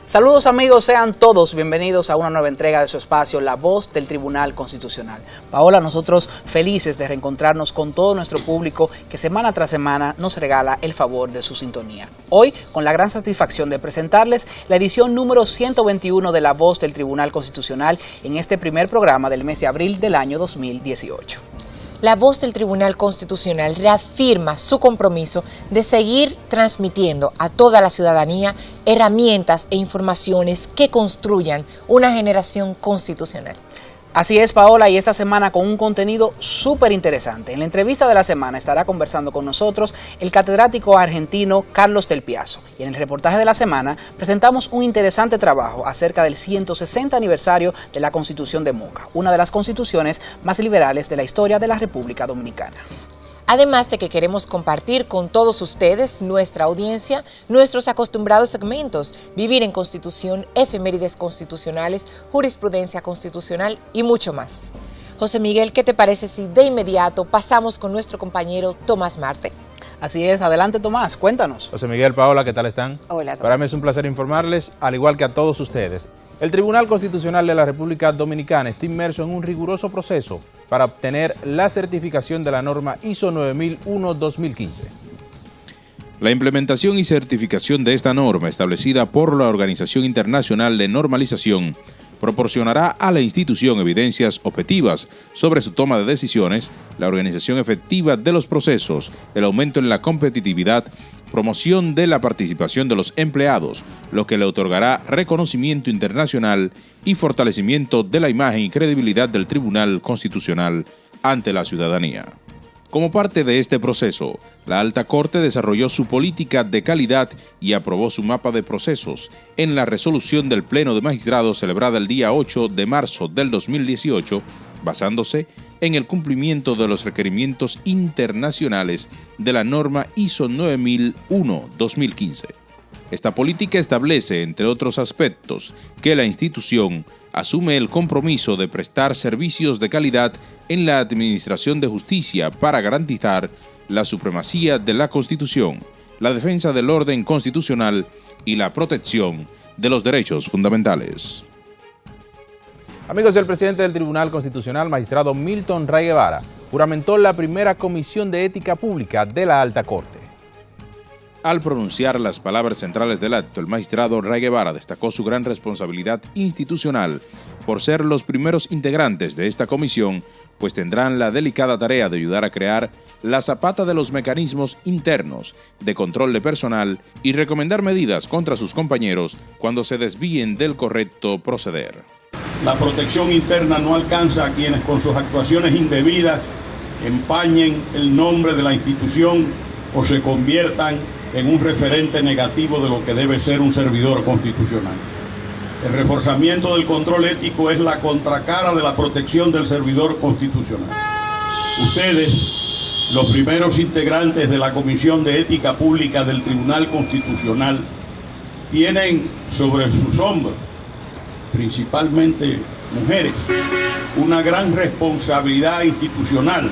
Saludos amigos, sean todos bienvenidos a una nueva entrega de su espacio, La Voz del Tribunal Constitucional. Paola, nosotros felices de reencontrarnos con todo nuestro público que semana tras semana nos regala el favor de su sintonía. Hoy, con la gran satisfacción de presentarles la edición número 121 de La Voz del Tribunal Constitucional en este primer programa del mes de abril del año 2018. La Voz del Tribunal Constitucional reafirma su compromiso de seguir transmitiendo a toda la ciudadanía herramientas e informaciones que construyan una generación constitucional. Así es, Paola, y esta semana con un contenido súper interesante. En la entrevista de la semana estará conversando con nosotros el catedrático argentino Carlos Del Piazzo. Y en el reportaje de la semana presentamos un interesante trabajo acerca del 160 aniversario de la Constitución de Moca, una de las constituciones más liberales de la historia de la República Dominicana. Además de que queremos compartir con todos ustedes, nuestra audiencia, nuestros acostumbrados segmentos, Vivir en Constitución, Efemérides Constitucionales, Jurisprudencia Constitucional y mucho más. José Miguel, ¿qué te parece si de inmediato pasamos con nuestro compañero Tomás Marte? Así es, adelante Tomás, cuéntanos. José Miguel, Paola, ¿qué tal están? Hola, Tomás. Para mí es un placer informarles, al igual que a todos ustedes. El Tribunal Constitucional de la República Dominicana está inmerso en un riguroso proceso para obtener la certificación de la norma ISO 9001-2015. La implementación y certificación de esta norma, establecida por la Organización Internacional de Normalización, proporcionará a la institución evidencias objetivas sobre su toma de decisiones, la organización efectiva de los procesos, el aumento en la competitividad, promoción de la participación de los empleados, lo que le otorgará reconocimiento internacional y fortalecimiento de la imagen y credibilidad del Tribunal Constitucional ante la ciudadanía. Como parte de este proceso, la Alta Corte desarrolló su política de calidad y aprobó su mapa de procesos en la resolución del Pleno de Magistrados celebrada el día 8 de marzo del 2018, basándose en el cumplimiento de los requerimientos internacionales de la norma ISO 9001-2015. Esta política establece, entre otros aspectos, que la institución asume el compromiso de prestar servicios de calidad en la administración de justicia para garantizar la supremacía de la Constitución, la defensa del orden constitucional y la protección de los derechos fundamentales. Amigos, el presidente del Tribunal Constitucional, magistrado Milton Ray Guevara, juramentó la primera Comisión de Ética Pública de la Alta Corte. Al pronunciar las palabras centrales del acto, el magistrado Ray Guevara destacó su gran responsabilidad institucional por ser los primeros integrantes de esta comisión, pues tendrán la delicada tarea de ayudar a crear la zapata de los mecanismos internos de control de personal y recomendar medidas contra sus compañeros cuando se desvíen del correcto proceder. La protección interna no alcanza a quienes con sus actuaciones indebidas empañen el nombre de la institución o se conviertan en un referente negativo de lo que debe ser un servidor constitucional. El reforzamiento del control ético es la contracara de la protección del servidor constitucional. Ustedes, los primeros integrantes de la Comisión de Ética Pública del Tribunal Constitucional, tienen sobre sus hombros, principalmente mujeres, una gran responsabilidad institucional.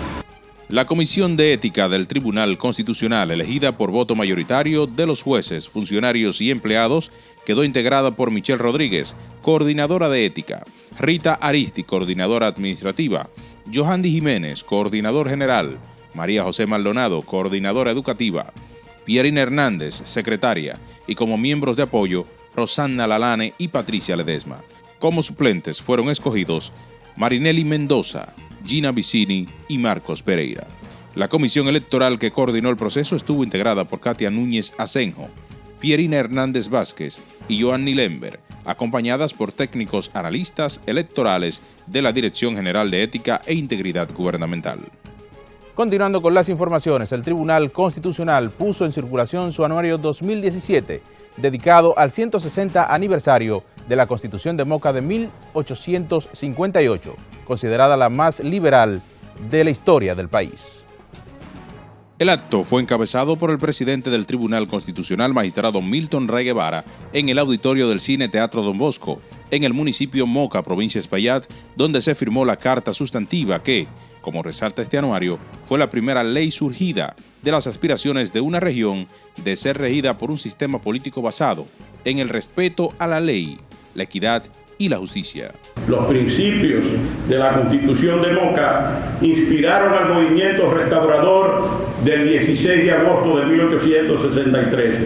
La Comisión de Ética del Tribunal Constitucional, elegida por voto mayoritario de los jueces, funcionarios y empleados, quedó integrada por Michelle Rodríguez, coordinadora de Ética, Rita Aristi, coordinadora administrativa, Johandy Jiménez, coordinador general, María José Maldonado, coordinadora educativa, Pierina Hernández, secretaria, y como miembros de apoyo, Rosanna Lalane y Patricia Ledesma. Como suplentes fueron escogidos Marinelli Mendoza, Gina Vicini y Marcos Pereira. La comisión electoral que coordinó el proceso estuvo integrada por Katia Núñez Asenjo, Pierina Hernández Vázquez y Joanny Lember, acompañadas por técnicos analistas electorales de la Dirección General de Ética e Integridad Gubernamental. Continuando con las informaciones, el Tribunal Constitucional puso en circulación su anuario 2017, dedicado al 160 aniversario de la Constitución de Moca de 1858, considerada la más liberal de la historia del país. El acto fue encabezado por el presidente del Tribunal Constitucional, magistrado Milton Ray Guevara, en el auditorio del Cine Teatro Don Bosco, en el municipio Moca, provincia Espaillat, donde se firmó la carta sustantiva que, como resalta este anuario, fue la primera ley surgida de las aspiraciones de una región de ser regida por un sistema político basado en el respeto a la ley, la equidad y la justicia. Los principios de la Constitución de Moca inspiraron al movimiento restaurador del 16 de agosto de 1863.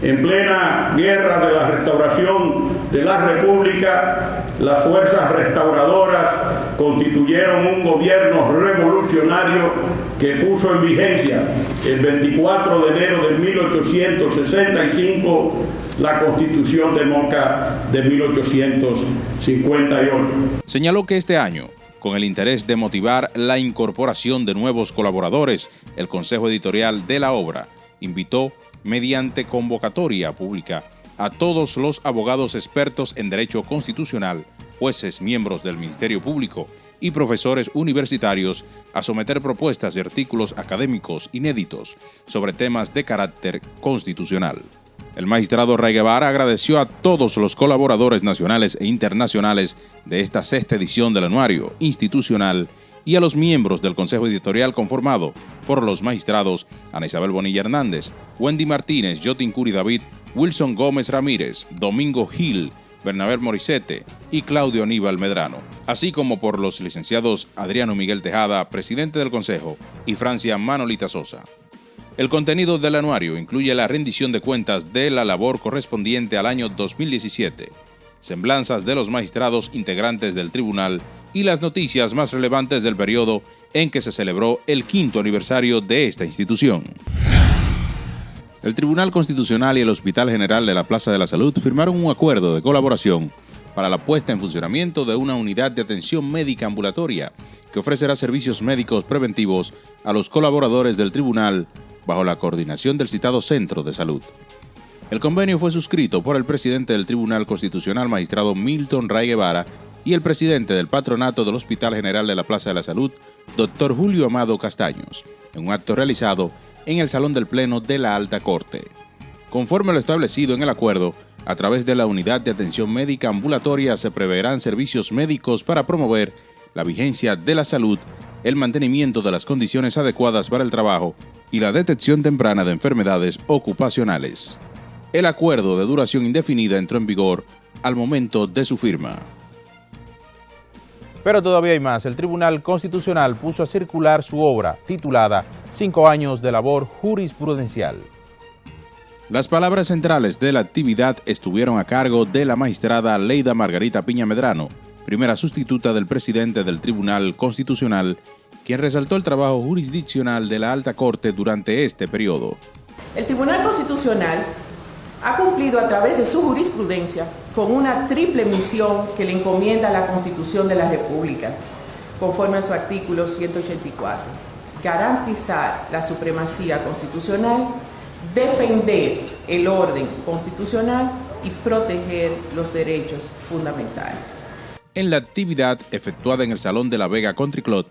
En plena guerra de la restauración de la República, las fuerzas restauradoras constituyeron un gobierno revolucionario que puso en vigencia el 24 de enero de 1865 la Constitución de Moca de 1858. Señaló que este año, con el interés de motivar la incorporación de nuevos colaboradores, el Consejo Editorial de la obra invitó mediante convocatoria pública a todos los abogados expertos en derecho constitucional, jueces, miembros del Ministerio Público y profesores universitarios a someter propuestas y artículos académicos inéditos sobre temas de carácter constitucional. El magistrado Ray Guevara agradeció a todos los colaboradores nacionales e internacionales de esta sexta edición del anuario institucional y a los miembros del Consejo Editorial conformado por los magistrados Ana Isabel Bonilla Hernández, Wendy Martínez, Yotin Curi David, Wilson Gómez Ramírez, Domingo Gil, Bernabé Morissette y Claudio Aníbal Medrano, así como por los licenciados Adriano Miguel Tejada, presidente del Consejo, y Francia Manolita Sosa. El contenido del anuario incluye la rendición de cuentas de la labor correspondiente al año 2017, semblanzas de los magistrados integrantes del tribunal y las noticias más relevantes del periodo en que se celebró el 5º aniversario de esta institución. El Tribunal Constitucional y el Hospital General de la Plaza de la Salud firmaron un acuerdo de colaboración para la puesta en funcionamiento de una unidad de atención médica ambulatoria que ofrecerá servicios médicos preventivos a los colaboradores del tribunal bajo la coordinación del citado Centro de Salud. El convenio fue suscrito por el presidente del Tribunal Constitucional, magistrado Milton Ray Guevara, y el presidente del patronato del Hospital General de la Plaza de la Salud, doctor Julio Amado Castaños, en un acto realizado en el Salón del Pleno de la Alta Corte. Conforme lo establecido en el acuerdo, a través de la Unidad de Atención Médica Ambulatoria se preverán servicios médicos para promover la vigencia de la salud, el mantenimiento de las condiciones adecuadas para el trabajo y la detección temprana de enfermedades ocupacionales. El acuerdo de duración indefinida entró en vigor al momento de su firma. Pero todavía hay más. El Tribunal Constitucional puso a circular su obra titulada 5 años de labor jurisprudencial. Las palabras centrales de la actividad estuvieron a cargo de la magistrada Leida Margarita Piña Medrano, primera sustituta del presidente del Tribunal Constitucional, quien resaltó el trabajo jurisdiccional de la Alta Corte durante este periodo. El Tribunal Constitucional ha cumplido a través de su jurisprudencia con una triple misión que le encomienda la Constitución de la República, conforme a su artículo 184. Garantizar la supremacía constitucional, defender el orden constitucional y proteger los derechos fundamentales. En la actividad efectuada en el Salón de la Vega Country Club,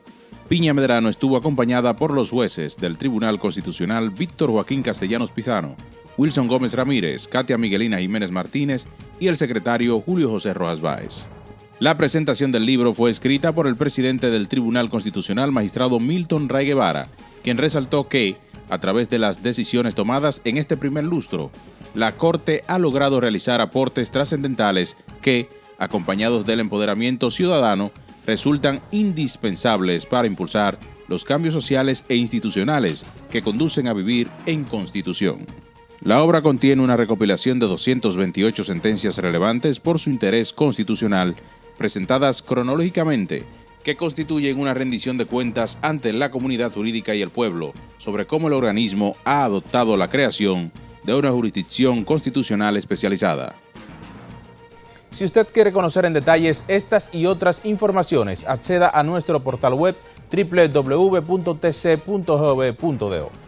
Piña Medrano estuvo acompañada por los jueces del Tribunal Constitucional Víctor Joaquín Castellanos Pizano, Wilson Gómez Ramírez, Katia Miguelina Jiménez Martínez y el secretario Julio José Rojas Báez. La presentación del libro fue escrita por el presidente del Tribunal Constitucional, magistrado Milton Ray Guevara, quien resaltó que, a través de las decisiones tomadas en este primer lustro, la Corte ha logrado realizar aportes trascendentales que, acompañados del empoderamiento ciudadano, resultan indispensables para impulsar los cambios sociales e institucionales que conducen a vivir en Constitución. La obra contiene una recopilación de 228 sentencias relevantes por su interés constitucional, presentadas cronológicamente, que constituyen una rendición de cuentas ante la comunidad jurídica y el pueblo sobre cómo el organismo ha adoptado la creación de una jurisdicción constitucional especializada. Si usted quiere conocer en detalles estas y otras informaciones, acceda a nuestro portal web www.tc.gov.do.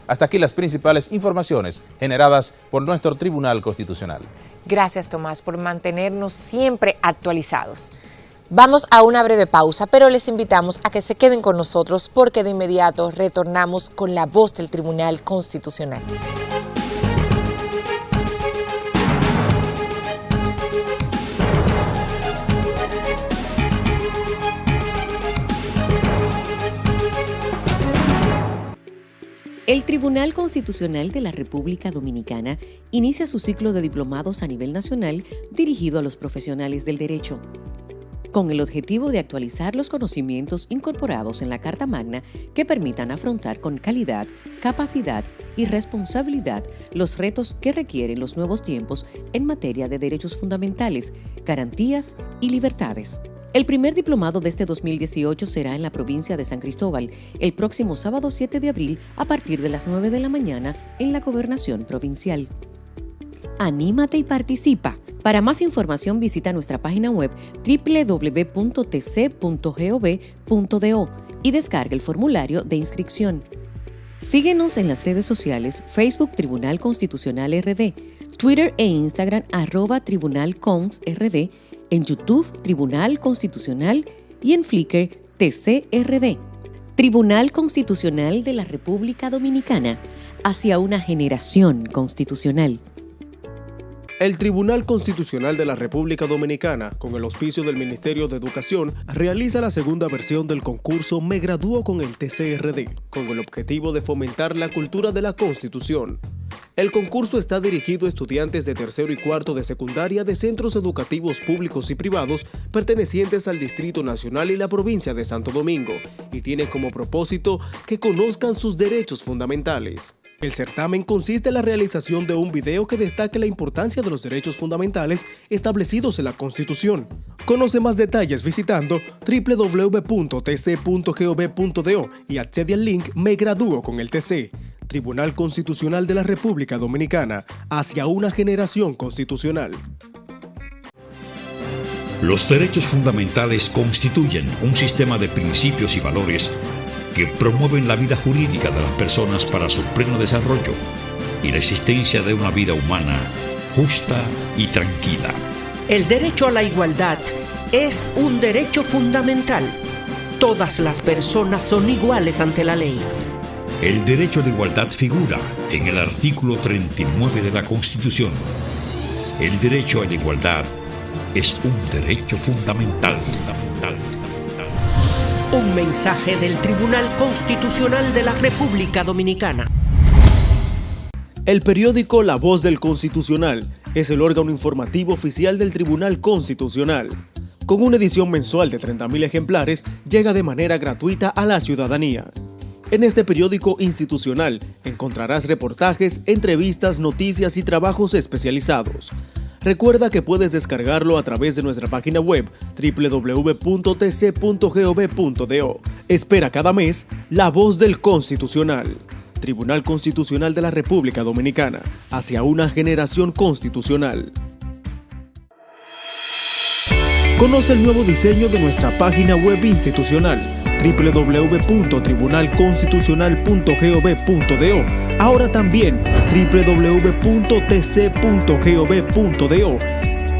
Hasta aquí las principales informaciones generadas por nuestro Tribunal Constitucional. Gracias, Tomás, por mantenernos siempre actualizados. Vamos a una breve pausa, pero les invitamos a que se queden con nosotros porque de inmediato retornamos con la voz del Tribunal Constitucional. El Tribunal Constitucional de la República Dominicana inicia su ciclo de diplomados a nivel nacional dirigido a los profesionales del derecho, con el objetivo de actualizar los conocimientos incorporados en la Carta Magna que permitan afrontar con calidad, capacidad y responsabilidad los retos que requieren los nuevos tiempos en materia de derechos fundamentales, garantías y libertades. El primer diplomado de este 2018 será en la provincia de San Cristóbal, el próximo sábado 7 de abril a partir de las 9 de la mañana en la Gobernación Provincial. ¡Anímate y participa! Para más información visita nuestra página web www.tc.gov.do y descarga el formulario de inscripción. Síguenos en las redes sociales Facebook Tribunal Constitucional RD, Twitter e Instagram @TribunalConsRD, en YouTube Tribunal Constitucional y en Flickr TCRD. Tribunal Constitucional de la República Dominicana, hacia una generación constitucional. El Tribunal Constitucional de la República Dominicana, con el auspicio del Ministerio de Educación, realiza la segunda versión del concurso Me Gradúo con el TCRD, con el objetivo de fomentar la cultura de la Constitución. El concurso está dirigido a estudiantes de tercero y cuarto de secundaria de centros educativos públicos y privados pertenecientes al Distrito Nacional y la provincia de Santo Domingo, y tiene como propósito que conozcan sus derechos fundamentales. El certamen consiste en la realización de un video que destaque la importancia de los derechos fundamentales establecidos en la Constitución. Conoce más detalles visitando www.tc.gov.do y accede al link Me Gradúo con el TC. Tribunal Constitucional de la República Dominicana, hacia una generación constitucional. Los derechos fundamentales constituyen un sistema de principios y valores que promueven la vida jurídica de las personas para su pleno desarrollo y la existencia de una vida humana justa y tranquila. El derecho a la igualdad es un derecho fundamental. Todas las personas son iguales ante la ley. El derecho de igualdad figura en el artículo 39 de la Constitución. El derecho a la igualdad es un derecho fundamental. Un mensaje del Tribunal Constitucional de la República Dominicana. El periódico La Voz del Constitucional es el órgano informativo oficial del Tribunal Constitucional. Con una edición mensual de 30.000 ejemplares, llega de manera gratuita a la ciudadanía. En este periódico institucional encontrarás reportajes, entrevistas, noticias y trabajos especializados. Recuerda que puedes descargarlo a través de nuestra página web www.tc.gov.do. Espera cada mes La Voz del Constitucional. Tribunal Constitucional de la República Dominicana, hacia una generación constitucional. Conoce el nuevo diseño de nuestra página web institucional www.tribunalconstitucional.gov.do, ahora también www.tc.gov.do.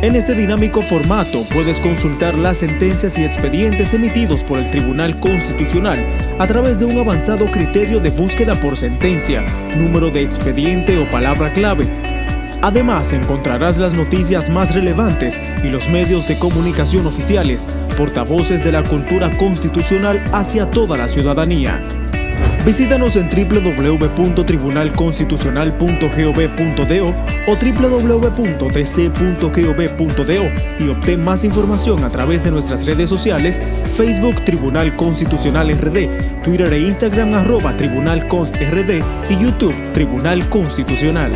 En este dinámico formato puedes consultar las sentencias y expedientes emitidos por el Tribunal Constitucional a través de un avanzado criterio de búsqueda por sentencia, número de expediente o palabra clave. Además, encontrarás las noticias más relevantes y los medios de comunicación oficiales, portavoces de la cultura constitucional hacia toda la ciudadanía. Visítanos en www.tribunalconstitucional.gov.do o www.tc.gov.do y obtén más información a través de nuestras redes sociales, Facebook Tribunal Constitucional RD, Twitter e Instagram @TribunalConstRD y YouTube Tribunal Constitucional.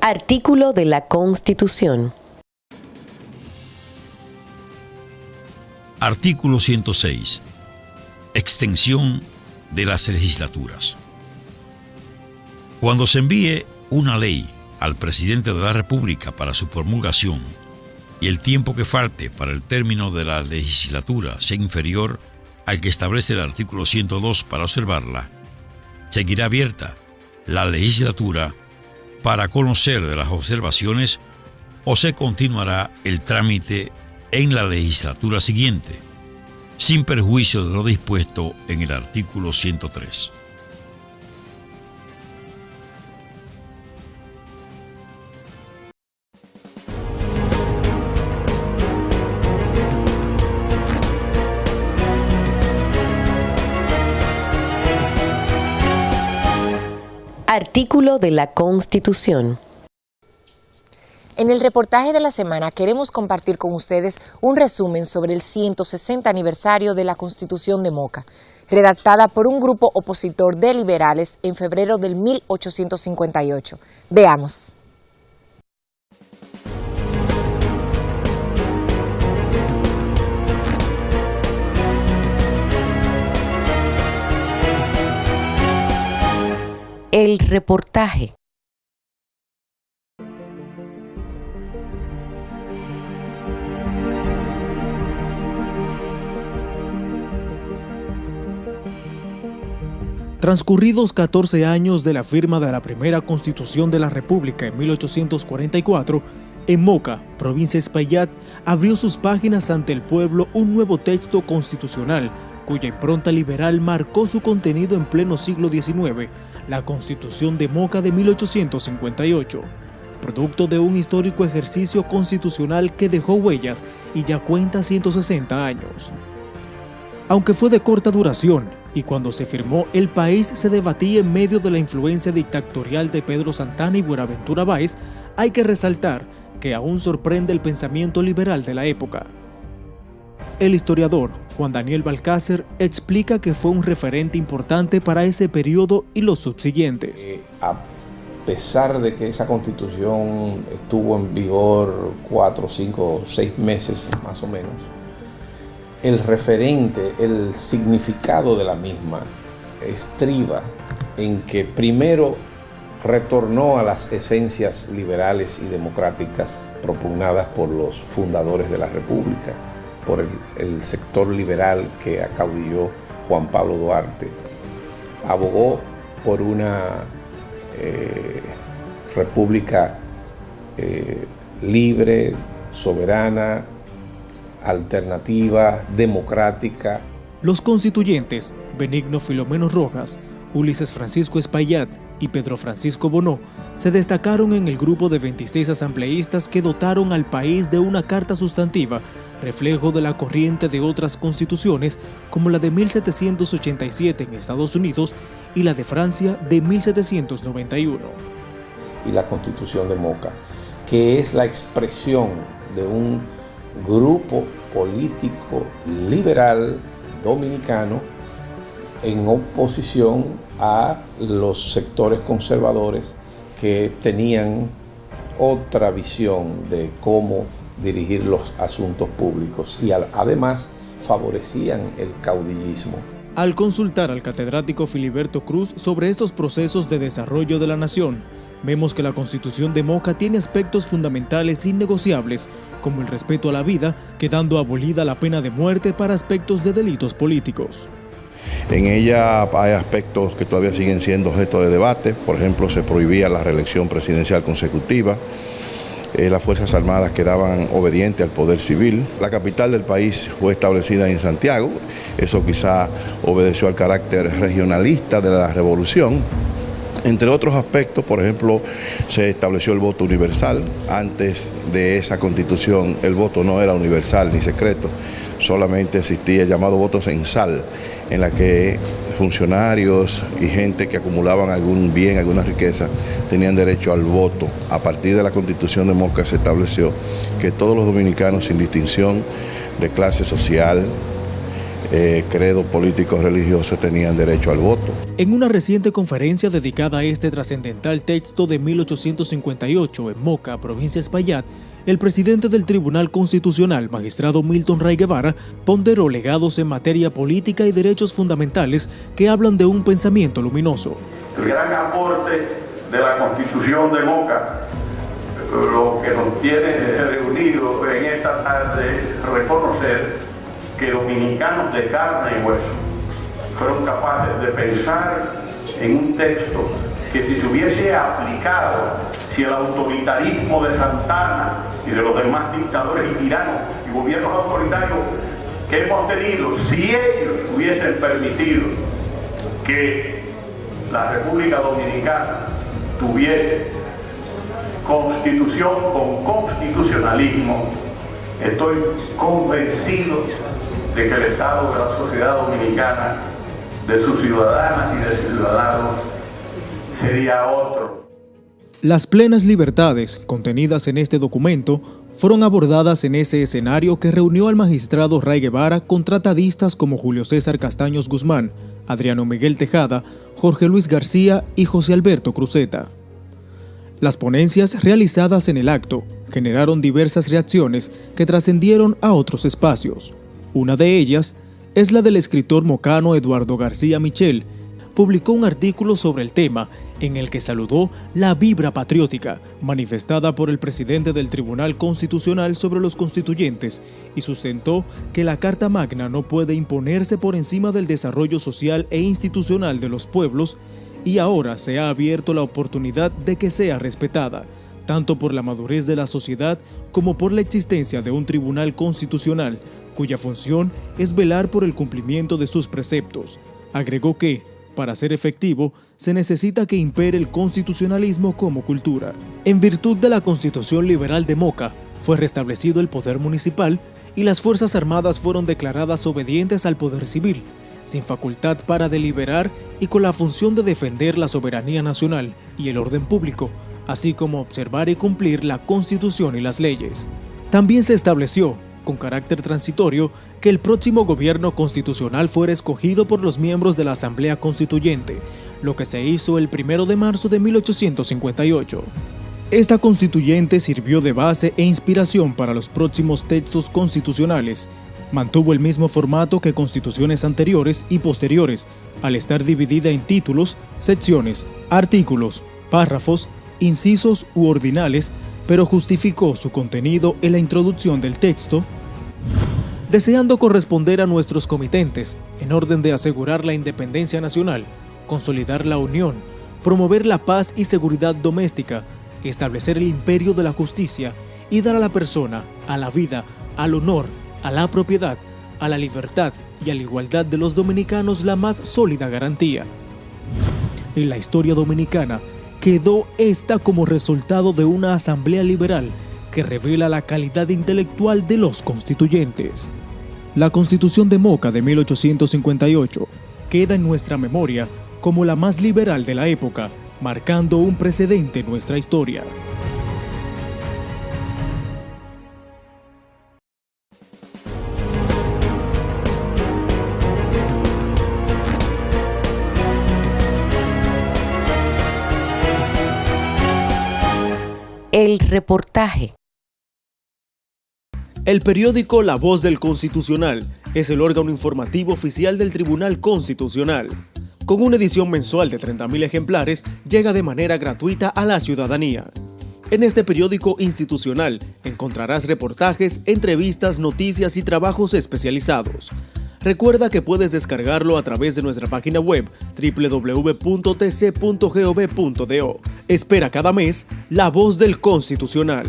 Artículo de la Constitución. Artículo 106. Extensión de las legislaturas. Cuando se envíe una ley al presidente de la República para su promulgación y el tiempo que falte para el término de la legislatura sea inferior al que establece el artículo 102 para observarla, seguirá abierta la legislatura para conocer de las observaciones o se continuará el trámite en la legislatura siguiente, sin perjuicio de lo dispuesto en el artículo 103. artículo de la Constitución. En el reportaje de la semana queremos compartir con ustedes un resumen sobre el 160 aniversario de la Constitución de Moca, redactada por un grupo opositor de liberales en febrero del 1858. Veamos. El reportaje. Transcurridos 14 años de la firma de la primera Constitución de la República en 1844, en Moca, provincia de Espaillat, abrió sus páginas ante el pueblo un nuevo texto constitucional, cuya impronta liberal marcó su contenido en pleno siglo XIX, la Constitución de Moca de 1858, producto de un histórico ejercicio constitucional que dejó huellas y ya cuenta 160 años. Aunque fue de corta duración, y cuando se firmó el país se debatía en medio de la influencia dictatorial de Pedro Santana y Buenaventura Báez, hay que resaltar que aún sorprende el pensamiento liberal de la época. El historiador Juan Daniel Balcácer explica que fue un referente importante para ese periodo y los subsiguientes. A pesar de que esa constitución estuvo en vigor 4, 5, 6 meses más o menos, el referente, el significado de la misma estriba en que primero retornó a las esencias liberales y democráticas propugnadas por los fundadores de la República, por el sector liberal que acaudilló Juan Pablo Duarte. Abogó por una república libre, soberana, alternativa, democrática. Los constituyentes Benigno Filomeno Rojas, Ulises Francisco Espaillat y Pedro Francisco Bonó se destacaron en el grupo de 26 asambleístas que dotaron al país de una carta sustantiva, reflejo de la corriente de otras constituciones como la de 1787 en Estados Unidos y la de Francia de 1791. Y la Constitución de Moca, que es la expresión de un grupo político liberal dominicano en oposición a los sectores conservadores que tenían otra visión de cómo dirigir los asuntos públicos y además favorecían el caudillismo. Al consultar al catedrático Filiberto Cruz sobre estos procesos de desarrollo de la nación, vemos que la Constitución de Moca tiene aspectos fundamentales innegociables, como el respeto a la vida, quedando abolida la pena de muerte para aspectos de delitos políticos. En ella hay aspectos que todavía siguen siendo objeto de debate. Por ejemplo, se prohibía la reelección presidencial consecutiva. Las Fuerzas Armadas quedaban obedientes al poder civil. La capital del país fue establecida en Santiago. Eso quizá obedeció al carácter regionalista de la revolución. Entre otros aspectos, por ejemplo, se estableció el voto universal. Antes de esa constitución el voto no era universal ni secreto, solamente existía el llamado voto censal, en la que funcionarios y gente que acumulaban algún bien, alguna riqueza, tenían derecho al voto. A partir de la Constitución de Moca se estableció que todos los dominicanos, sin distinción de clase social, credo político religioso, tenían derecho al voto. En una reciente conferencia dedicada a este trascendental texto de 1858 en Moca, provincia de Espaillat, el presidente del Tribunal Constitucional, magistrado Milton Ray Guevara, ponderó legados en materia política y derechos fundamentales que hablan de un pensamiento luminoso. El gran aporte de la Constitución de Moca, lo que nos tiene reunidos en esta tarde es reconocer que dominicanos de carne y hueso fueron capaces de pensar en un texto que si se hubiese aplicado, si el autoritarismo de Santana y de los demás dictadores y tiranos y gobiernos autoritarios que hemos tenido, si ellos hubiesen permitido que la República Dominicana tuviese constitución con constitucionalismo, estoy convencido de que el estado de la sociedad dominicana, de sus ciudadanas y de sus ciudadanos, sería otro. Las plenas libertades contenidas en este documento fueron abordadas en ese escenario que reunió al magistrado Ray Guevara con tratadistas como Julio César Castaños Guzmán, Adriano Miguel Tejada, Jorge Luis García y José Alberto Cruzeta. Las ponencias realizadas en el acto generaron diversas reacciones que trascendieron a otros espacios. Una de ellas es la del escritor mocano Eduardo García Michel. Publicó un artículo sobre el tema en el que saludó la vibra patriótica manifestada por el presidente del Tribunal Constitucional sobre los constituyentes y sustentó que la Carta Magna no puede imponerse por encima del desarrollo social e institucional de los pueblos y ahora se ha abierto la oportunidad de que sea respetada, tanto por la madurez de la sociedad como por la existencia de un Tribunal Constitucional cuya función es velar por el cumplimiento de sus preceptos. Agregó que, para ser efectivo, se necesita que impere el constitucionalismo como cultura. En virtud de la Constitución Liberal de Moca, fue restablecido el poder municipal y las Fuerzas Armadas fueron declaradas obedientes al poder civil, sin facultad para deliberar y con la función de defender la soberanía nacional y el orden público, así como observar y cumplir la Constitución y las leyes. También se estableció, con carácter transitorio, que el próximo gobierno constitucional fuera escogido por los miembros de la Asamblea Constituyente, lo que se hizo el 1 de marzo de 1858. Esta constituyente sirvió de base e inspiración para los próximos textos constitucionales. Mantuvo el mismo formato que constituciones anteriores y posteriores, al estar dividida en títulos, secciones, artículos, párrafos, incisos u ordinales, pero justificó su contenido en la introducción del texto, deseando corresponder a nuestros comitentes en orden de asegurar la independencia nacional, consolidar la unión, promover la paz y seguridad doméstica, establecer el imperio de la justicia y dar a la persona, a la vida, al honor, a la propiedad, a la libertad y a la igualdad de los dominicanos la más sólida garantía. En la historia dominicana quedó esta como resultado de una asamblea liberal que revela la calidad intelectual de los constituyentes. La Constitución de Moca de 1858 queda en nuestra memoria como la más liberal de la época, marcando un precedente en nuestra historia. El reportaje. El periódico La Voz del Constitucional es el órgano informativo oficial del Tribunal Constitucional. Con una edición mensual de 30.000 ejemplares, llega de manera gratuita a la ciudadanía. En este periódico institucional encontrarás reportajes, entrevistas, noticias y trabajos especializados. Recuerda que puedes descargarlo a través de nuestra página web www.tc.gov.do. Espera cada mes La Voz del Constitucional.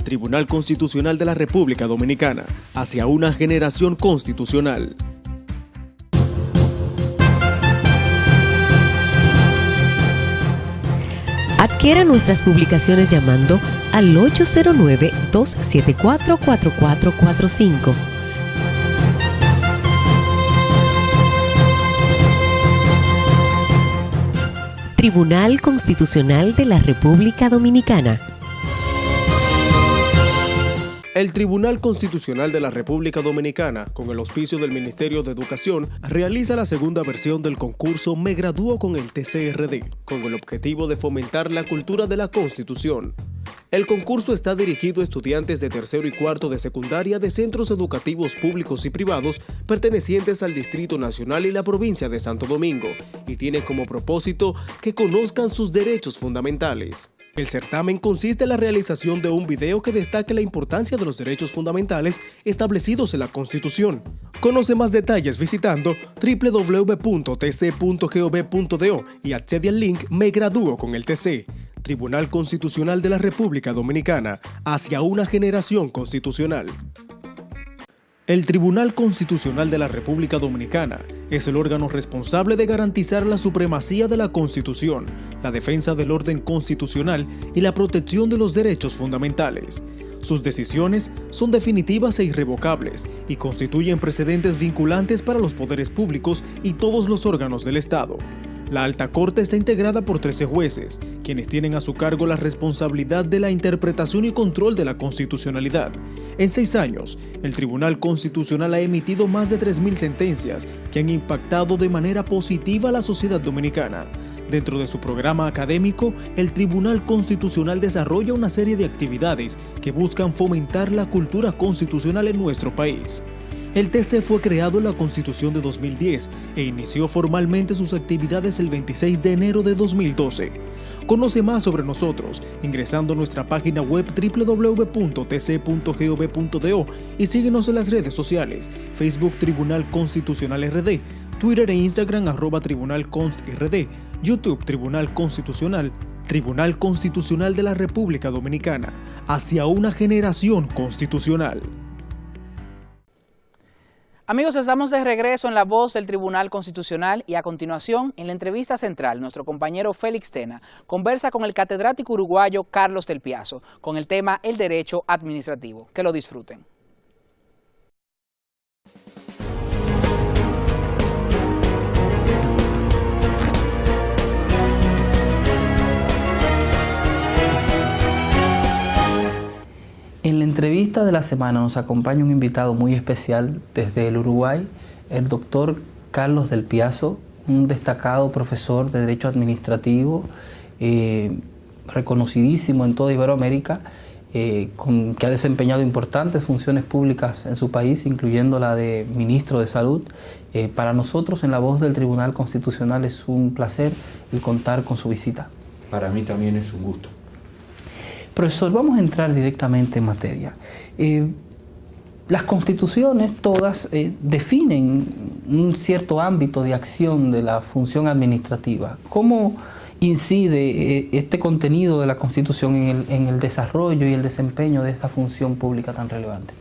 Tribunal Constitucional de la República Dominicana, hacia una generación constitucional. Adquiera nuestras publicaciones llamando al 809-274-4445. Tribunal Constitucional de la República Dominicana. El Tribunal Constitucional de la República Dominicana, con el auspicio del Ministerio de Educación, realiza la segunda versión del concurso Me Gradúo con el TCRD, con el objetivo de fomentar la cultura de la Constitución. El concurso está dirigido a estudiantes de tercero y cuarto de secundaria de centros educativos públicos y privados pertenecientes al Distrito Nacional y la provincia de Santo Domingo, y tiene como propósito que conozcan sus derechos fundamentales. El certamen consiste en la realización de un video que destaque la importancia de los derechos fundamentales establecidos en la Constitución. Conoce más detalles visitando www.tc.gov.do y accede al link Me Gradúo con el TC. Tribunal Constitucional de la República Dominicana, hacia una generación constitucional. El Tribunal Constitucional de la República Dominicana es el órgano responsable de garantizar la supremacía de la Constitución, la defensa del orden constitucional y la protección de los derechos fundamentales. Sus decisiones son definitivas e irrevocables y constituyen precedentes vinculantes para los poderes públicos y todos los órganos del Estado. La Alta Corte está integrada por 13 jueces, quienes tienen a su cargo la responsabilidad de la interpretación y control de la constitucionalidad. En 6 años, el Tribunal Constitucional ha emitido más de 3.000 sentencias que han impactado de manera positiva a la sociedad dominicana. Dentro de su programa académico, el Tribunal Constitucional desarrolla una serie de actividades que buscan fomentar la cultura constitucional en nuestro país. El TC fue creado en la Constitución de 2010 e inició formalmente sus actividades el 26 de enero de 2012. Conoce más sobre nosotros ingresando a nuestra página web www.tc.gov.do y síguenos en las redes sociales, Facebook Tribunal Constitucional RD, Twitter e Instagram @TribunalConstRD, YouTube Tribunal Constitucional, Tribunal Constitucional de la República Dominicana, hacia una generación constitucional. Amigos, estamos de regreso en La Voz del Tribunal Constitucional y a continuación, en la entrevista central, nuestro compañero Félix Tena conversa con el catedrático uruguayo Carlos del Piazo con el tema el derecho administrativo. Que lo disfruten. En la entrevista de la semana nos acompaña un invitado muy especial desde el Uruguay, el doctor Carlos del Piazo, un destacado profesor de Derecho Administrativo, reconocidísimo en toda Iberoamérica, que ha desempeñado importantes funciones públicas en su país, incluyendo la de ministro de Salud. Para nosotros en La Voz del Tribunal Constitucional es un placer el contar con su visita. Para mí también es un gusto. Profesor, vamos a entrar directamente en materia. Las constituciones todas definen un cierto ámbito de acción de la función administrativa. ¿Cómo incide este contenido de la Constitución en el desarrollo y el desempeño de esta función pública tan relevante?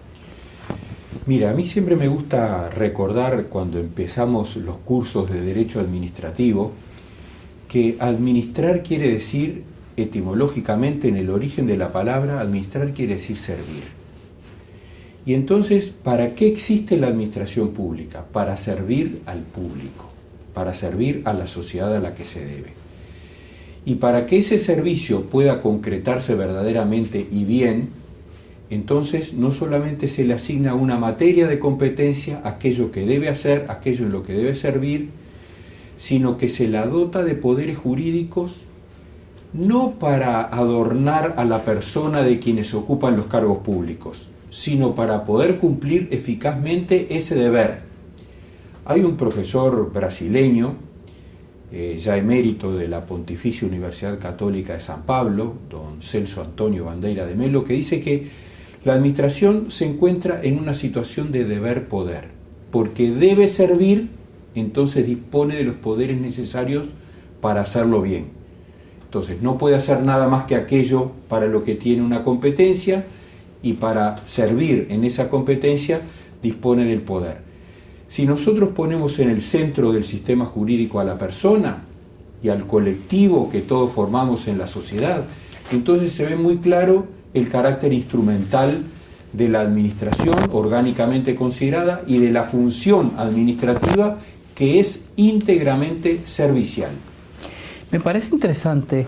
Mira, a mí siempre me gusta recordar cuando empezamos los cursos de Derecho Administrativo que administrar quiere decir, etimológicamente, en el origen de la palabra, administrar quiere decir servir. Y entonces, ¿para qué existe la administración pública? Para servir al público, para servir a la sociedad a la que se debe. Y para que ese servicio pueda concretarse verdaderamente y bien, entonces no solamente se le asigna una materia de competencia, aquello que debe hacer, aquello en lo que debe servir, sino que se la dota de poderes jurídicos no para adornar a la persona de quienes ocupan los cargos públicos, sino para poder cumplir eficazmente ese deber. Hay un profesor brasileño, ya emérito de la Pontificia Universidad Católica de San Pablo, don Celso Antonio Bandeira de Melo, que dice que la administración se encuentra en una situación de deber-poder, porque debe servir, entonces dispone de los poderes necesarios para hacerlo bien. Entonces no puede hacer nada más que aquello para lo que tiene una competencia y para servir en esa competencia dispone del poder. Si nosotros ponemos en el centro del sistema jurídico a la persona y al colectivo que todos formamos en la sociedad, entonces se ve muy claro el carácter instrumental de la administración orgánicamente considerada y de la función administrativa que es íntegramente servicial. Me parece interesante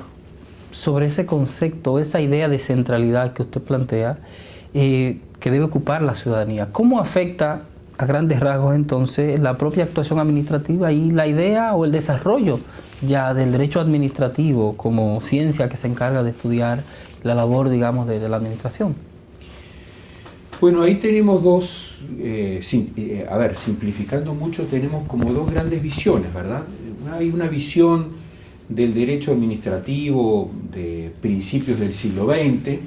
sobre ese concepto, esa idea de centralidad que usted plantea, que debe ocupar la ciudadanía. ¿Cómo afecta a grandes rasgos entonces la propia actuación administrativa y la idea o el desarrollo ya del derecho administrativo como ciencia que se encarga de estudiar la labor, digamos, de la administración? Bueno, ahí tenemos dos, simplificando mucho, tenemos como dos grandes visiones, ¿verdad? Hay una visión del derecho administrativo de principios del siglo XX,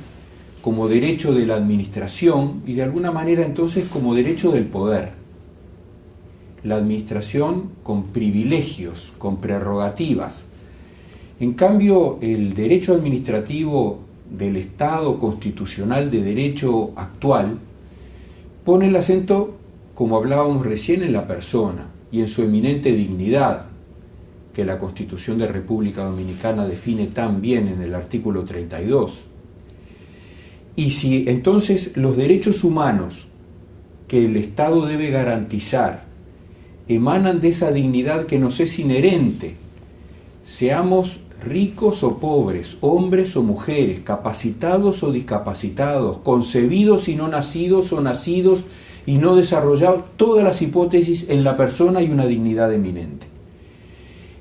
como derecho de la administración y de alguna manera entonces como derecho del poder. La administración con privilegios, con prerrogativas. En cambio, el derecho administrativo del Estado constitucional de derecho actual pone el acento, como hablábamos recién, en la persona y en su eminente dignidad, que la Constitución de República Dominicana define tan bien en el artículo 32. Y si entonces los derechos humanos que el Estado debe garantizar emanan de esa dignidad que nos es inherente, seamos ricos o pobres, hombres o mujeres, capacitados o discapacitados, concebidos y no nacidos o nacidos y no desarrollados, todas las hipótesis, en la persona hay una dignidad eminente.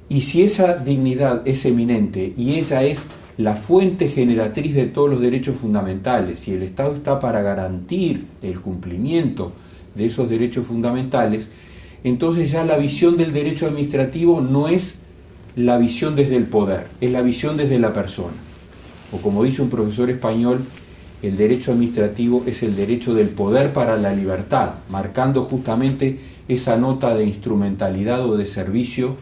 Y si esa dignidad es eminente y ella es la fuente generatriz de todos los derechos fundamentales, y el Estado está para garantir el cumplimiento de esos derechos fundamentales, entonces ya la visión del derecho administrativo no es la visión desde el poder, es la visión desde la persona. O como dice un profesor español, el derecho administrativo es el derecho del poder para la libertad, marcando justamente esa nota de instrumentalidad o de servicio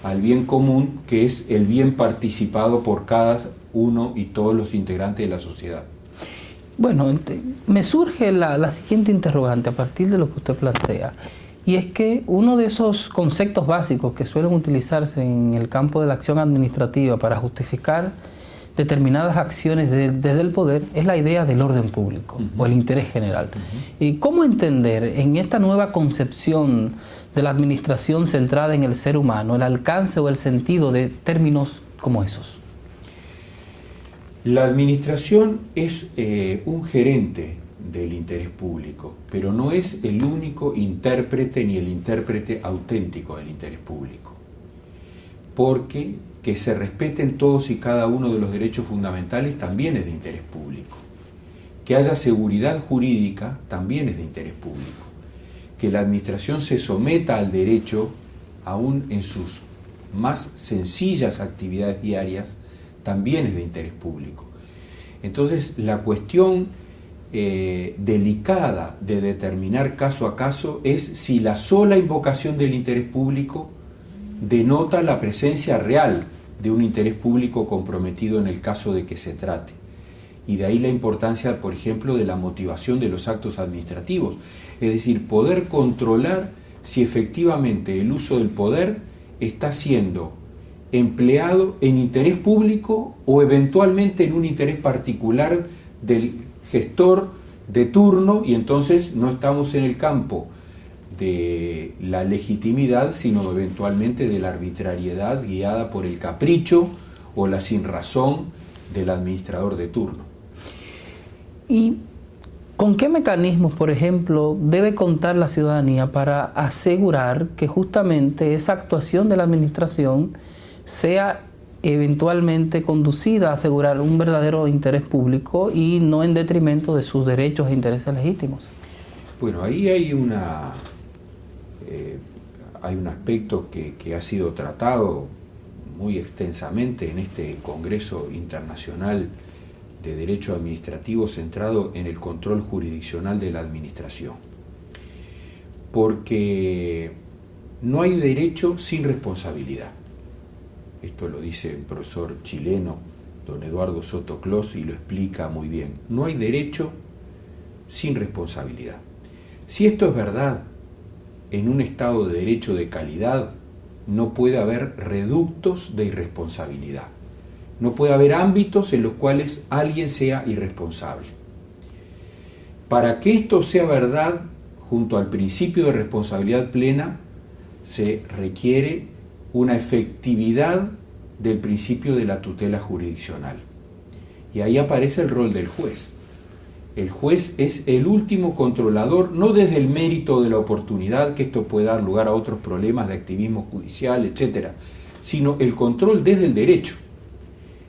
al bien común, que es el bien participado por cada uno y todos los integrantes de la sociedad. Bueno, me surge la siguiente interrogante a partir de lo que usted plantea, y es que uno de esos conceptos básicos que suelen utilizarse en el campo de la acción administrativa para justificar determinadas acciones desde el poder es la idea del orden público o el interés general. ¿Y cómo entender en esta nueva concepción de la administración centrada en el ser humano el alcance o el sentido de términos como esos? La administración es un gerente del interés público, pero no es el único intérprete ni el intérprete auténtico del interés público. Porque que se respeten todos y cada uno de los derechos fundamentales también es de interés público. Que haya seguridad jurídica también es de interés público. Que la administración se someta al derecho, aún en sus más sencillas actividades diarias, también es de interés público. Entonces, la cuestión delicada de determinar caso a caso es si la sola invocación del interés público denota la presencia real de un interés público comprometido en el caso de que se trate. Y de ahí la importancia, por ejemplo, de la motivación de los actos administrativos. Es decir, poder controlar si efectivamente el uso del poder está siendo empleado en interés público o eventualmente en un interés particular del gestor de turno, y entonces no estamos en el campo de la legitimidad, sino eventualmente de la arbitrariedad guiada por el capricho o la sinrazón del administrador de turno. ¿Y con qué mecanismos, por ejemplo, debe contar la ciudadanía para asegurar que justamente esa actuación de la administración sea eventualmente conducida a asegurar un verdadero interés público y no en detrimento de sus derechos e intereses legítimos? Bueno, ahí hay un aspecto que ha sido tratado muy extensamente en este Congreso Internacional de Derecho Administrativo centrado en el control jurisdiccional de la administración. Porque no hay derecho sin responsabilidad. Esto lo dice un profesor chileno, don Eduardo Soto Clos, y lo explica muy bien. No hay derecho sin responsabilidad. Si esto es verdad, en un Estado de Derecho de calidad no puede haber reductos de irresponsabilidad. No puede haber ámbitos en los cuales alguien sea irresponsable. Para que esto sea verdad, junto al principio de responsabilidad plena, se requiere una efectividad del principio de la tutela jurisdiccional. Y ahí aparece el rol del juez. El juez es el último controlador, no desde el mérito de la oportunidad, que esto puede dar lugar a otros problemas de activismo judicial, etc., sino el control desde el derecho.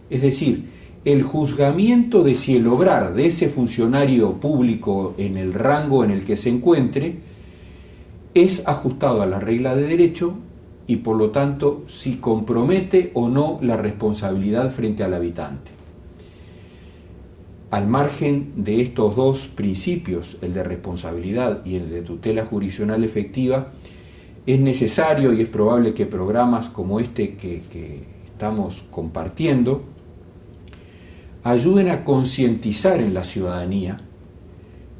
Es decir, el juzgamiento de si el obrar de ese funcionario público en el rango en el que se encuentre es ajustado a la regla de derecho y por lo tanto si compromete o no la responsabilidad frente al habitante. Al margen de estos dos principios, el de responsabilidad y el de tutela jurisdiccional efectiva, es necesario y es probable que programas como este que estamos compartiendo ayuden a concientizar en la ciudadanía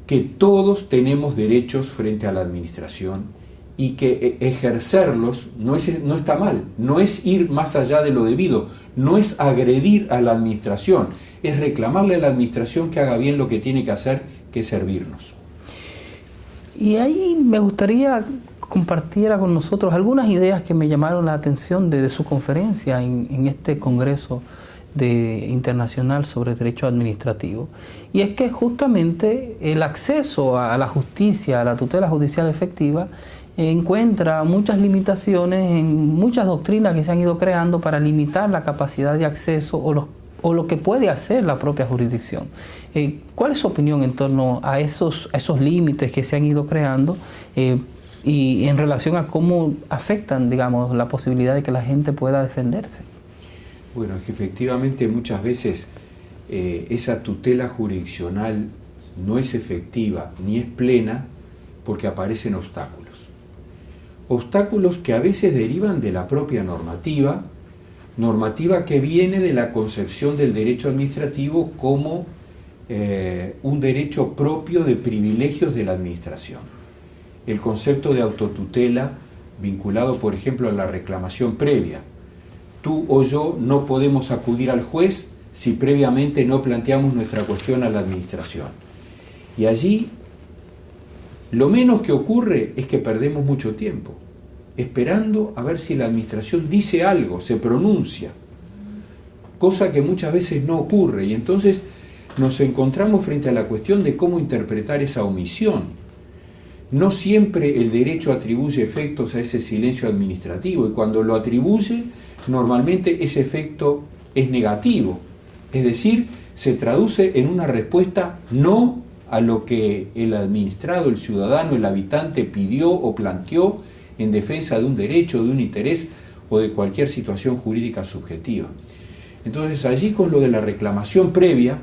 que todos tenemos derechos frente a la administración y que ejercerlos no está mal, no es ir más allá de lo debido, no es agredir a la administración, es reclamarle a la administración que haga bien lo que tiene que hacer, que es servirnos. Y ahí me gustaría compartiera con nosotros algunas ideas que me llamaron la atención de su conferencia en este Congreso internacional sobre derecho administrativo. Y es que justamente el acceso a la justicia, a la tutela judicial efectiva, encuentra muchas limitaciones en muchas doctrinas que se han ido creando para limitar la capacidad de acceso o lo que puede hacer la propia jurisdicción. ¿Cuál es su opinión en torno a esos límites que se han ido creando y en relación a cómo afectan, digamos, la posibilidad de que la gente pueda defenderse? Bueno, es que efectivamente muchas veces esa tutela jurisdiccional no es efectiva ni es plena porque aparecen obstáculos. Obstáculos que a veces derivan de la propia normativa que viene de la concepción del derecho administrativo como un derecho propio de privilegios de la administración. El concepto de autotutela vinculado, por ejemplo, a la reclamación previa. Tú o yo no podemos acudir al juez si previamente no planteamos nuestra cuestión a la administración. Y allí lo menos que ocurre es que perdemos mucho tiempo, esperando a ver si la administración dice algo, se pronuncia, cosa que muchas veces no ocurre, y entonces nos encontramos frente a la cuestión de cómo interpretar esa omisión. No siempre el derecho atribuye efectos a ese silencio administrativo, y cuando lo atribuye, normalmente ese efecto es negativo, es decir, se traduce en una respuesta no a lo que el administrado, el ciudadano, el habitante pidió o planteó en defensa de un derecho, de un interés o de cualquier situación jurídica subjetiva. Entonces allí con lo de la reclamación previa,